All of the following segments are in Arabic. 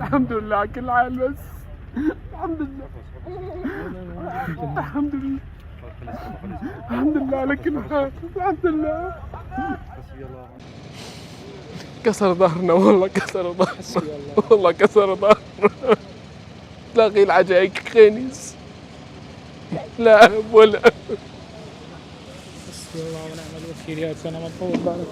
الحمد لله على كل حال بس. الحمد لله. الحمد لله. الحمد لله على كل حال. الحمد لله. كسر ظهرنا والله، كسر ظهرنا والله، كسر ظهرنا. تلاقي العجايك خنيس، لا أب ولا أب. حسبي الله ونعم الوكيل. يا سنة مطول بالك.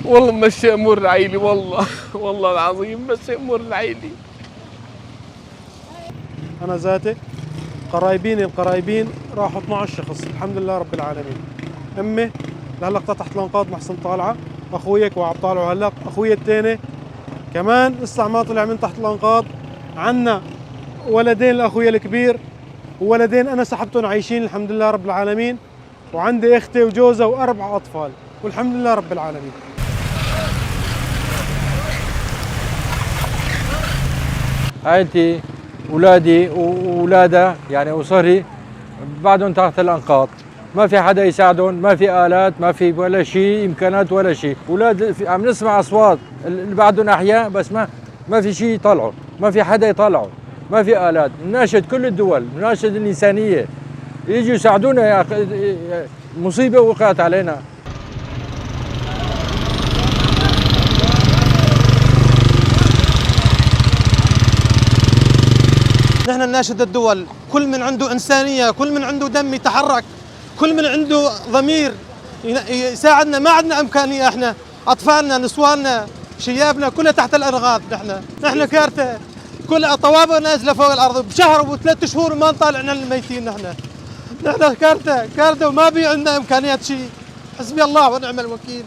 والله مشي امور العيلي، والله والله العظيم مشي امور العيلي. أنا ذاتي القرايبين راحوا 12 شخص، الحمد لله رب العالمين. أمي هلق تحت الأنقاض محسن طالعة، أخويك وعم طالعوا هلق، أخوي الثاني كمان لسه ما طلع من تحت الأنقاض. عنا ولدين لأخويا الكبير وولدين أنا سحبتهم عايشين الحمد لله رب العالمين، وعندي أختي وجوزها وأربع أطفال والحمد لله رب العالمين. عائلتي اولادي واولادها يعني اسري بعدهم تحت الانقاض، ما في حدا يساعدهم، ما في الات، ما في ولا شيء امكانات ولا شيء. اولاد عم نسمع اصوات اللي بعدهم احياء بس ما في شيء يطلعوا، ما في حدا يطلعوا، ما في الات. نناشد كل الدول، نناشد الانسانيه يجوا يساعدونا يا اخي، مصيبه وقعت علينا. نحن نناشد الدول، كل من عنده إنسانية، كل من عنده دم يتحرك، كل من عنده ضمير يساعدنا. ما عندنا إمكانية، احنا أطفالنا، نسواننا، شيابنا كلها تحت الأرغاف. نحن كارثة، كل طوابق نازلة فوق الأرض بشهر وثلاث شهور ما نطالع الميتين. نحن كارثة وما بي عندنا إمكانيات شيء. حسبي الله ونعم الوكيل.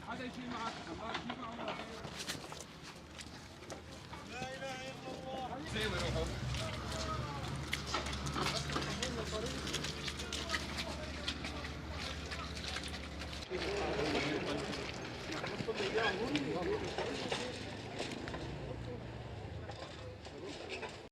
هذا شيء معك